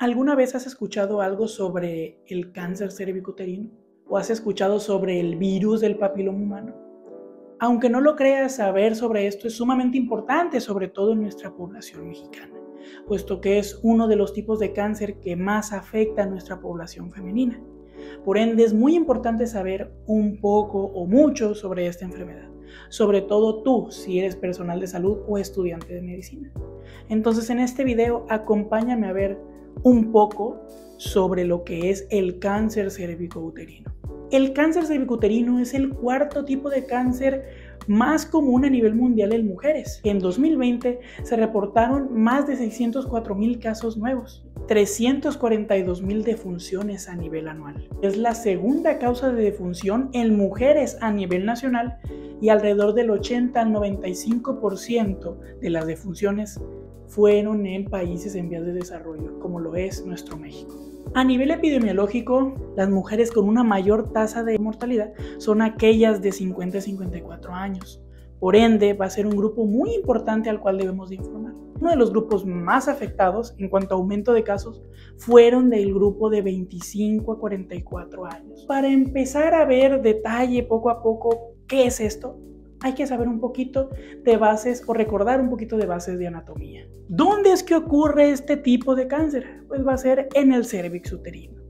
¿Alguna vez has escuchado algo sobre el cáncer cervicuterino? ¿O has escuchado sobre el virus del papiloma humano? Aunque no lo creas, saber sobre esto es sumamente importante, sobre todo en nuestra población mexicana, puesto que es uno de los tipos de cáncer que más afecta a nuestra población femenina. Por ende, es muy importante saber un poco o mucho sobre esta enfermedad, sobre todo tú, si eres personal de salud o estudiante de medicina. Entonces, en este video, acompáñame a ver un poco sobre lo que es el cáncer cervicouterino. El cáncer cervicouterino es el cuarto tipo de cáncer más común a nivel mundial en mujeres. En 2020 se reportaron más de 604,000 casos nuevos, 342,000 defunciones a nivel anual. Es la segunda causa de defunción en mujeres a nivel nacional y alrededor del 80 al 95% de las defunciones fueron en países en vías de desarrollo, como lo es nuestro México. A nivel epidemiológico, las mujeres con una mayor tasa de mortalidad son aquellas de 50 a 54 años. Por ende, va a ser un grupo muy importante al cual debemos de informar. Uno de los grupos más afectados en cuanto a aumento de casos fueron del grupo de 25 a 44 años. Para empezar a ver detalle poco a poco qué es esto, hay que saber un poquito de bases o recordar un poquito de bases de anatomía. ¿Dónde es que ocurre este tipo de cáncer? Pues va a ser en el cérvix uterino.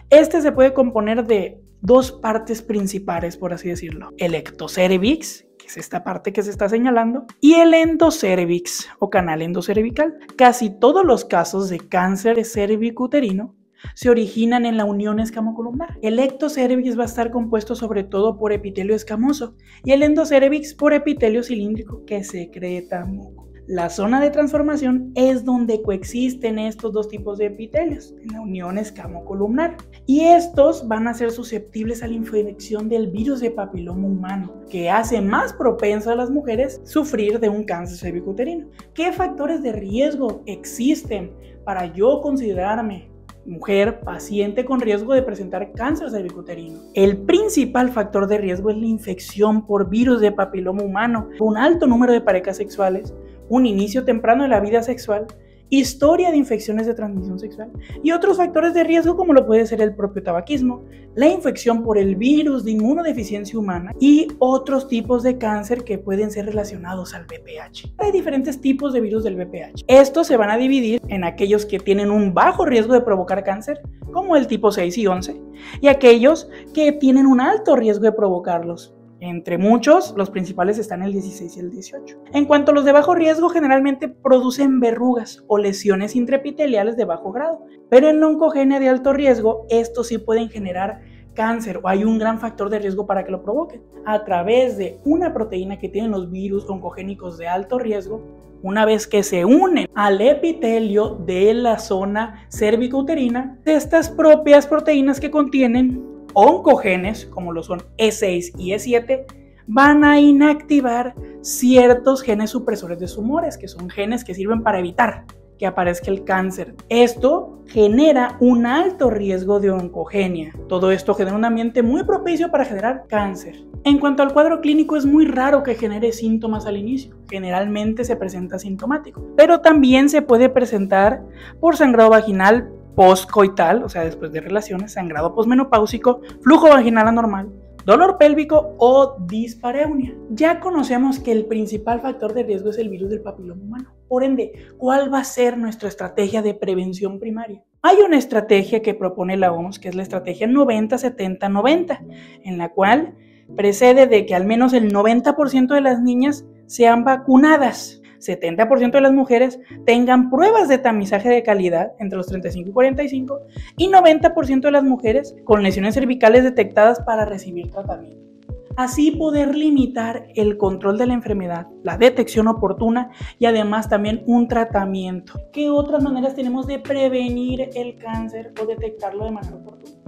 Este se puede componer de dos partes principales, por así decirlo. El ectocérvix, que es esta parte que se está señalando, y el endocérvix o canal endocervical. Casi todos los casos de cáncer cervicuterino se originan en la unión escamocolumnar. El ectocérvix va a estar compuesto sobre todo por epitelio escamoso y el endocérvix por epitelio cilíndrico que secreta muco. La zona de transformación es donde coexisten estos dos tipos de epitelios, en la unión escamocolumnar. Y estos van a ser susceptibles a la infección del virus de papiloma humano, que hace más propenso a las mujeres sufrir de un cáncer cervicuterino. ¿Qué factores de riesgo existen para yo considerarme mujer paciente con riesgo de presentar cáncer cervicuterino? El principal factor de riesgo es la infección por virus de papiloma humano, un alto número de parejas sexuales, un inicio temprano de la vida sexual, historia de infecciones de transmisión sexual y otros factores de riesgo como lo puede ser el propio tabaquismo, la infección por el virus de inmunodeficiencia humana y otros tipos de cáncer que pueden ser relacionados al VPH. Hay diferentes tipos de virus del VPH. Estos se van a dividir en aquellos que tienen un bajo riesgo de provocar cáncer, como el tipo 6 y 11, y aquellos que tienen un alto riesgo de provocarlos. Entre muchos, los principales están el 16 y el 18. En cuanto a los de bajo riesgo, generalmente producen verrugas o lesiones intraepiteliales de bajo grado, pero en la oncogenia de alto riesgo, estos sí pueden generar cáncer o hay un gran factor de riesgo para que lo provoquen. A través de una proteína que tienen los virus oncogénicos de alto riesgo, una vez que se unen al epitelio de la zona cervicouterina, estas propias proteínas que contienen oncogenes, como lo son E6 y E7, van a inactivar ciertos genes supresores de tumores, que son genes que sirven para evitar que aparezca el cáncer. Esto genera un alto riesgo de oncogenia. Todo esto genera un ambiente muy propicio para generar cáncer. En cuanto al cuadro clínico, es muy raro que genere síntomas al inicio. Generalmente se presenta asintomático, pero también se puede presentar por sangrado vaginal postcoital, o sea, después de relaciones, sangrado posmenopáusico, flujo vaginal anormal, dolor pélvico o dispareunia. Ya conocemos que el principal factor de riesgo es el virus del papiloma humano. Por ende, ¿cuál va a ser nuestra estrategia de prevención primaria? Hay una estrategia que propone la OMS, que es la estrategia 90-70-90, en la cual precede de que al menos el 90% de las niñas sean vacunadas, 70% de las mujeres tengan pruebas de tamizaje de calidad entre los 35 y 45 y 90% de las mujeres con lesiones cervicales detectadas para recibir tratamiento. Así poder limitar el control de la enfermedad, la detección oportuna y además también un tratamiento. ¿Qué otras maneras tenemos de prevenir el cáncer o detectarlo de manera oportuna?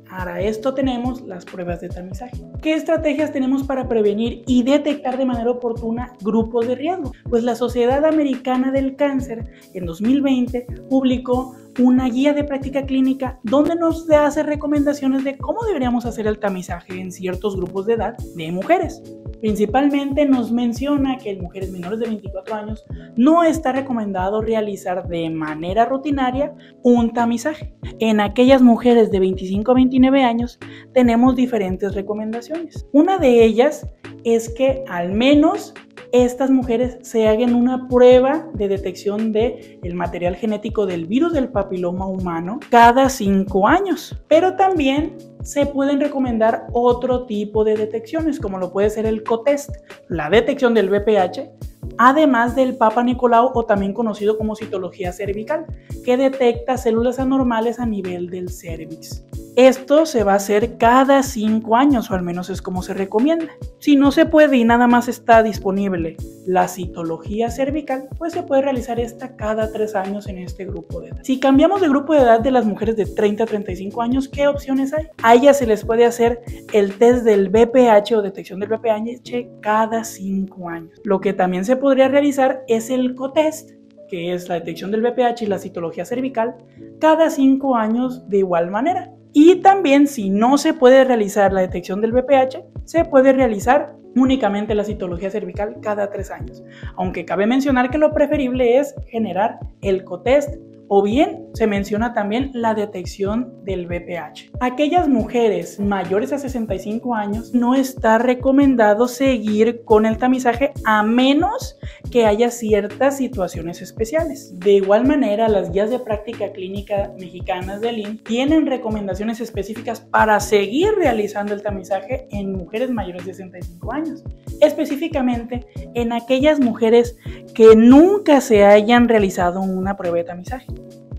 Para esto tenemos las pruebas de tamizaje. ¿Qué estrategias tenemos para prevenir y detectar de manera oportuna grupos de riesgo? Pues la Sociedad Americana del Cáncer en 2020 publicó una guía de práctica clínica donde nos hace recomendaciones de cómo deberíamos hacer el tamizaje en ciertos grupos de edad de mujeres. Principalmente nos menciona que en mujeres menores de 24 años no está recomendado realizar de manera rutinaria un tamizaje. En aquellas mujeres de 25 a 29 años tenemos diferentes recomendaciones. Una de ellas es que al menos estas mujeres se hagan una prueba de detección del material genético del virus del papiloma humano cada 5 años. Pero también se pueden recomendar otro tipo de detecciones, como lo puede ser el cotest, la detección del VPH, además del Papa Nicolau, o también conocido como citología cervical, que detecta células anormales a nivel del cérvix. Esto se va a hacer cada 5 años, o al menos es como se recomienda. Si no se puede y nada más está disponible la citología cervical, pues se puede realizar esta cada 3 años en este grupo de edad. Si cambiamos de grupo de edad de las mujeres de 30 a 35 años, ¿qué opciones hay? A ellas se les puede hacer el test del VPH o detección del VPH cada 5 años. Lo que también se podría realizar es el cotest, que es la detección del VPH y la citología cervical, cada 5 años de igual manera. Y también, si no se puede realizar la detección del VPH, se puede realizar únicamente la citología cervical cada 3 años. Aunque cabe mencionar que lo preferible es generar el cotest, o bien se menciona también la detección del VPH. Aquellas mujeres mayores a 65 años no está recomendado seguir con el tamizaje a menos que haya ciertas situaciones especiales. De igual manera, las guías de práctica clínica mexicanas del INS tienen recomendaciones específicas para seguir realizando el tamizaje en mujeres mayores de 65 años, específicamente en aquellas mujeres que nunca se hayan realizado una prueba de tamizaje,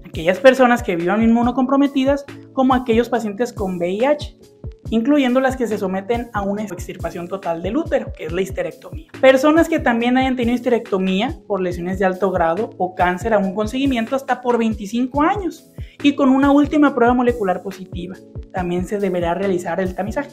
aquellas personas que vivan inmunocomprometidas, como aquellos pacientes con VIH, incluyendo las que se someten a una extirpación total del útero, que es la histerectomía. Personas que también hayan tenido histerectomía por lesiones de alto grado o cáncer aún con seguimiento hasta por 25 años y con una última prueba molecular positiva. También se deberá realizar el tamizaje.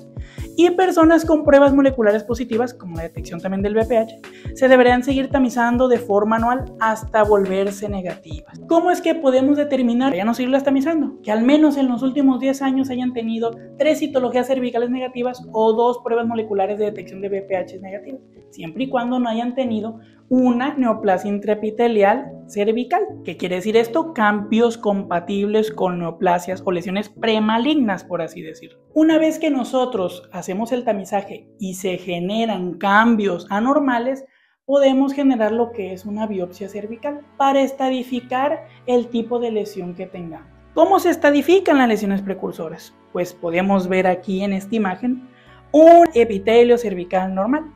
Y personas con pruebas moleculares positivas, como la detección también del VPH, se deberán seguir tamizando de forma anual hasta volverse negativas. ¿Cómo es que podemos determinar ya no seguirlas tamizando? Que al menos en los últimos 10 años hayan tenido 3 citologías cervicales negativas o 2 pruebas moleculares de detección de VPH negativas, siempre y cuando no hayan tenido una neoplasia intraepitelial cervical. ¿Qué quiere decir esto? Cambios compatibles con neoplasias o lesiones premalignas, por así decirlo. Una vez que nosotros hacemos el tamizaje y se generan cambios anormales, podemos generar lo que es una biopsia cervical para estadificar el tipo de lesión que tengamos. ¿Cómo se estadifican las lesiones precursoras? Pues podemos ver aquí en esta imagen un epitelio cervical normal.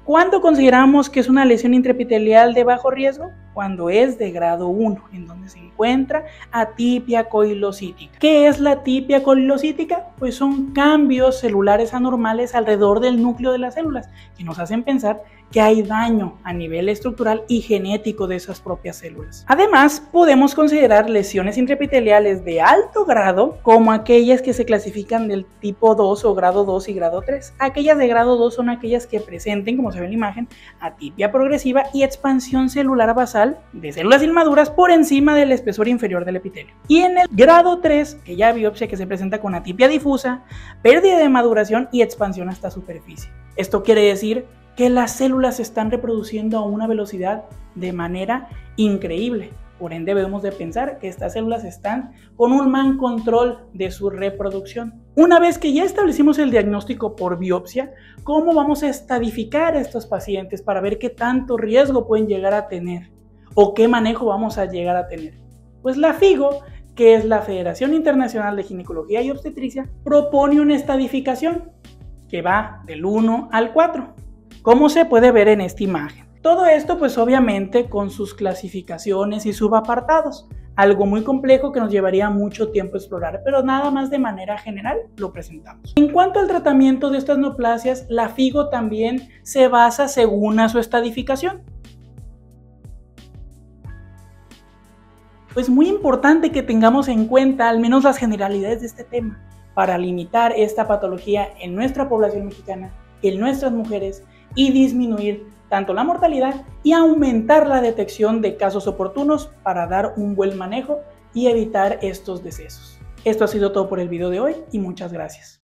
¿Cuándo consideramos que es una lesión intraepitelial de bajo riesgo? Cuando es de grado 1, en donde se encuentra atipia coilocítica. ¿Qué es la atipia coilocítica? Pues son cambios celulares anormales alrededor del núcleo de las células que nos hacen pensar que hay daño a nivel estructural y genético de esas propias células. Además, podemos considerar lesiones intraepiteliales de alto grado como aquellas que se clasifican del tipo 2 o grado 2 y grado 3. Aquellas de grado 2 son aquellas que presenten, como se ve en la imagen, atipia progresiva y expansión celular basal de células inmaduras por encima del espesor inferior del epitelio. Y en el grado 3, aquella biopsia que se presenta con atipia difusa, pérdida de maduración y expansión hasta superficie. Esto quiere decir que las células se están reproduciendo a una velocidad de manera increíble. Por ende, debemos de pensar que estas células están con un mal control de su reproducción. Una vez que ya establecimos el diagnóstico por biopsia, ¿cómo vamos a estadificar a estos pacientes para ver qué tanto riesgo pueden llegar a tener o qué manejo vamos a llegar a tener? Pues la FIGO, que es la Federación Internacional de Ginecología y Obstetricia, propone una estadificación que va del 1 al 4. Como se puede ver en esta imagen. Todo esto pues obviamente con sus clasificaciones y subapartados, algo muy complejo que nos llevaría mucho tiempo explorar, pero nada más de manera general lo presentamos. En cuanto al tratamiento de estas neoplasias, la FIGO también se basa según a su estadificación. Pues muy importante que tengamos en cuenta al menos las generalidades de este tema para limitar esta patología en nuestra población mexicana, en nuestras mujeres, y disminuir tanto la mortalidad y aumentar la detección de casos oportunos para dar un buen manejo y evitar estos decesos. Esto ha sido todo por el video de hoy y muchas gracias.